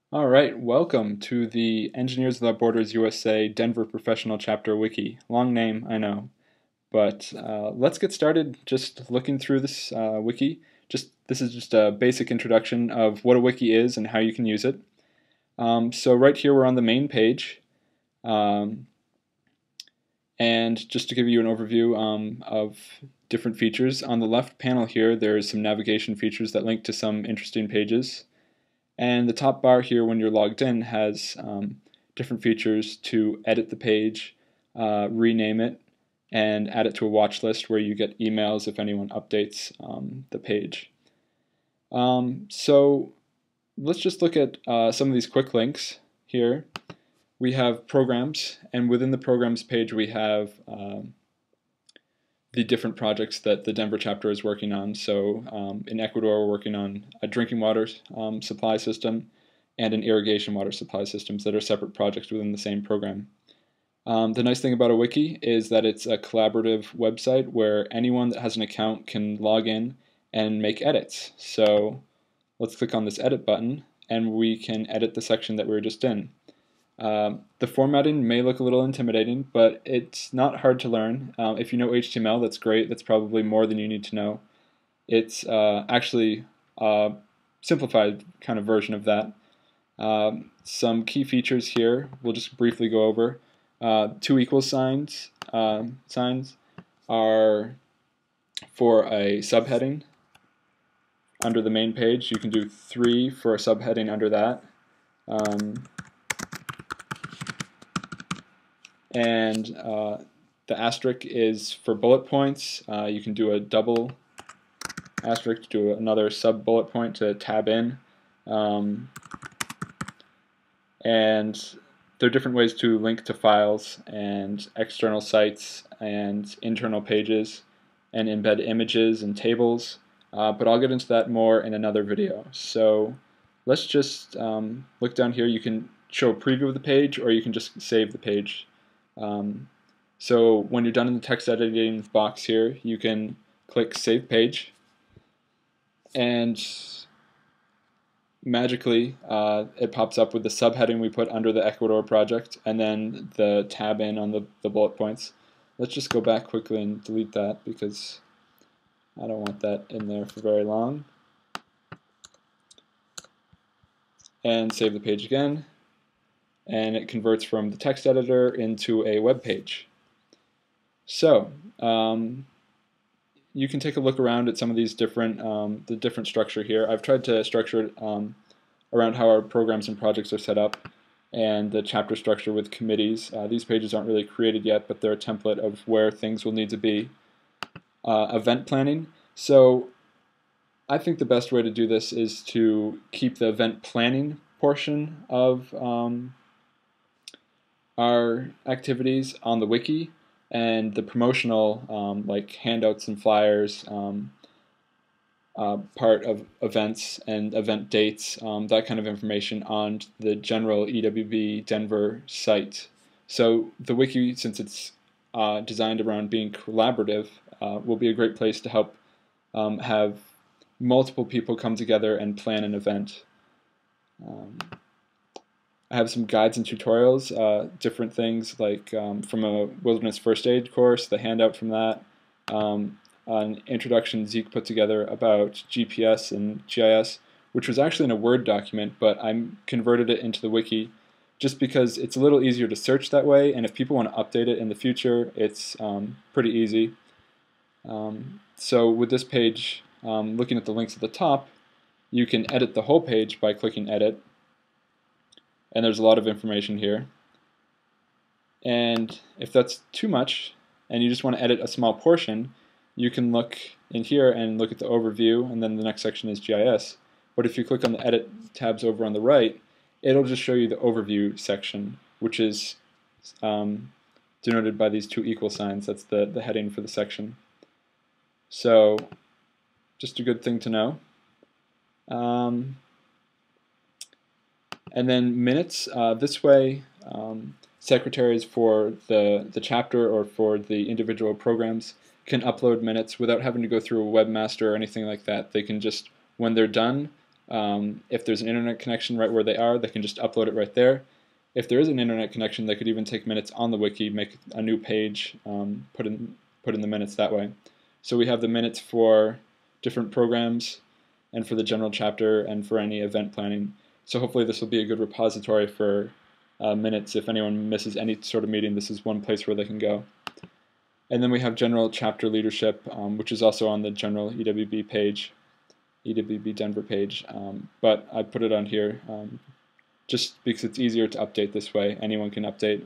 All right, welcome to the Engineers Without Borders USA Denver Professional Chapter Wiki. Long name, I know, but let's get started just looking through this wiki. This is just a basic introduction of what a wiki is and how you can use it. So right here we're on the main page, um, and just to give you an overview of different features, on the left panel here there's some navigation features that link to some interesting pages. And the top bar here when you're logged in has different features to edit the page, rename it, and add it to a watch list where you get emails if anyone updates the page. So let's just look at some of these quick links here. We have programs, and within the programs page we have the different projects that the Denver chapter is working on. So in Ecuador, we're working on a drinking water supply system and an irrigation water supply systems that are separate projects within the same program. The nice thing about a wiki is that it's a collaborative website where anyone that has an account can log in and make edits. So let's click on this edit button and we can edit the section that we were just in. The formatting may look a little intimidating, but it's not hard to learn. If you know HTML, that's great. That's probably more than you need to know. It's actually a simplified kind of version of that. Some key features here we'll just briefly go over. Two equal signs are for a subheading under the main page. You can do 3 for a subheading under that. And the asterisk is for bullet points. You can do a double asterisk to do another sub bullet point to tab in. And there are different ways to link to files and external sites and internal pages and embed images and tables, but I'll get into that more in another video. So let's just look down here. You can show a preview of the page or you can just save the page. So when you're done in the text editing box here, you can click Save Page, and magically it pops up with the subheading we put under the Ecuador project and then the tab in on the bullet points. Let's just go back quickly and delete that because I don't want that in there for very long. And save the page again, and it converts from the text editor into a web page. So you can take a look around at some of these different the different structure here. I've tried to structure it around how our programs and projects are set up and the chapter structure with committees. These pages aren't really created yet, but they're a template of where things will need to be. Event planning. So I think the best way to do this is to keep the event planning portion of our activities on the wiki, and the promotional like handouts and flyers, part of events and event dates, that kind of information on the general EWB Denver site. So the wiki, since it's designed around being collaborative, will be a great place to help have multiple people come together and plan an event. I have some guides and tutorials, different things like from a wilderness first aid course, the handout from that, an introduction Zeke put together about GPS and GIS, which was actually in a Word document, but I converted it into the wiki just because it's a little easier to search that way, and if people want to update it in the future, it's pretty easy. So with this page, looking at the links at the top, you can edit the whole page by clicking Edit. And there's a lot of information here. And if that's too much and you just want to edit a small portion, you can look in here and look at the overview, and then the next section is GIS. But if you click on the edit tabs over on the right, it'll just show you the overview section, which is denoted by these 2 equal signs. That's the heading for the section. So just a good thing to know. And then minutes, this way secretaries for the chapter or for the individual programs can upload minutes without having to go through a webmaster or anything like that. They can just, when they're done, If there's an internet connection right where they are, they can just upload it right there. If there is an internet connection, they could even take minutes on the wiki, make a new page, put in the minutes that way. So we have the minutes for different programs and for the general chapter and for any event planning. So hopefully this will be a good repository for minutes. If anyone misses any sort of meeting, this is one place where they can go. And then we have general chapter leadership, which is also on the general EWB page, EWB Denver page, but I put it on here just because it's easier to update this way. Anyone can update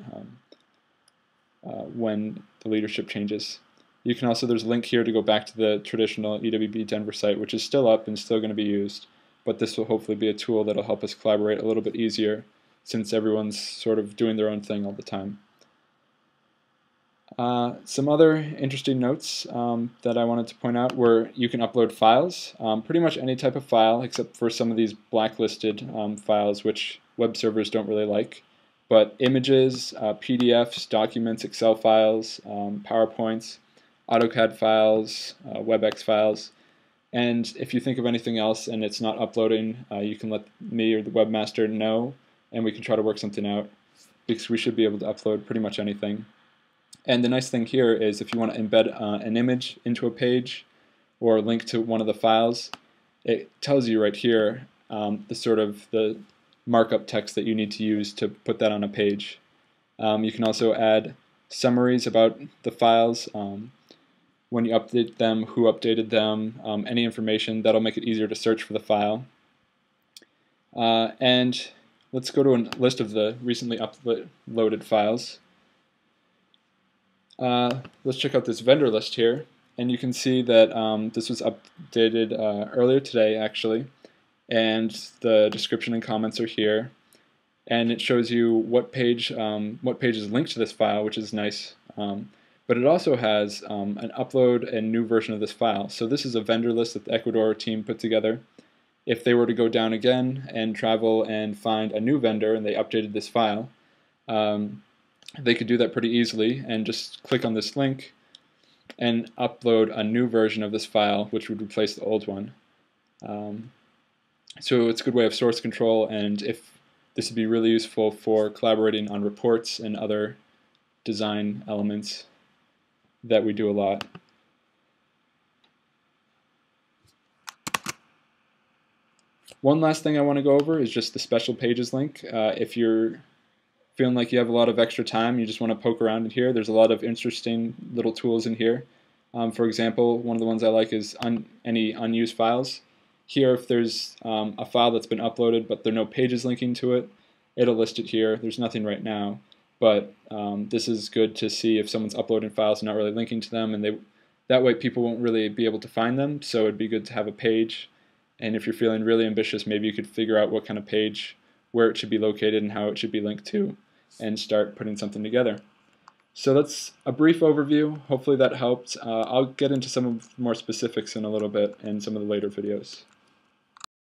when the leadership changes. You can also, there's a link here to go back to the traditional EWB Denver site, which is still up and still going to be used, but this will hopefully be a tool that will help us collaborate a little bit easier since everyone's sort of doing their own thing all the time. Some other interesting notes that I wanted to point out were you can upload files, pretty much any type of file except for some of these blacklisted files which web servers don't really like. But images, PDFs, documents, Excel files, PowerPoints, AutoCAD files, WebEx files, and if you think of anything else and it's not uploading, you can let me or the webmaster know and we can try to work something out because we should be able to upload pretty much anything. And the nice thing here is if you want to embed an image into a page or a link to one of the files, it tells you right here the markup text that you need to use to put that on a page. You can also add summaries about the files, when you update them, who updated them, any information that'll make it easier to search for the file. And let's go to a list of the recently uploaded files. Let's check out this vendor list here, and you can see that this was updated earlier today actually, and the description and comments are here, and it shows you what page is linked to this file, which is nice, but it also has an upload and new version of this file. So this is a vendor list that the Ecuador team put together. If they were to go down again and travel and find a new vendor and they updated this file, they could do that pretty easily and just click on this link and upload a new version of this file which would replace the old one. So it's a good way of source control, and if this would be really useful for collaborating on reports and other design elements that we do a lot. One last thing I want to go over is just the special pages link. If you're feeling like you have a lot of extra time, you just want to poke around in here, there's a lot of interesting little tools in here. For example, one of the ones I like is any unused files. Here, if there's a file that's been uploaded but there are no pages linking to it, it'll list it here. There's nothing right now, but this is good to see if someone's uploading files and not really linking to them, and that way people won't really be able to find them, so it'd be good to have a page. And if you're feeling really ambitious, maybe you could figure out what kind of page, where it should be located and how it should be linked to, and start putting something together. So that's a brief overview. Hopefully that helped. I'll get into some more specifics in a little bit in some of the later videos.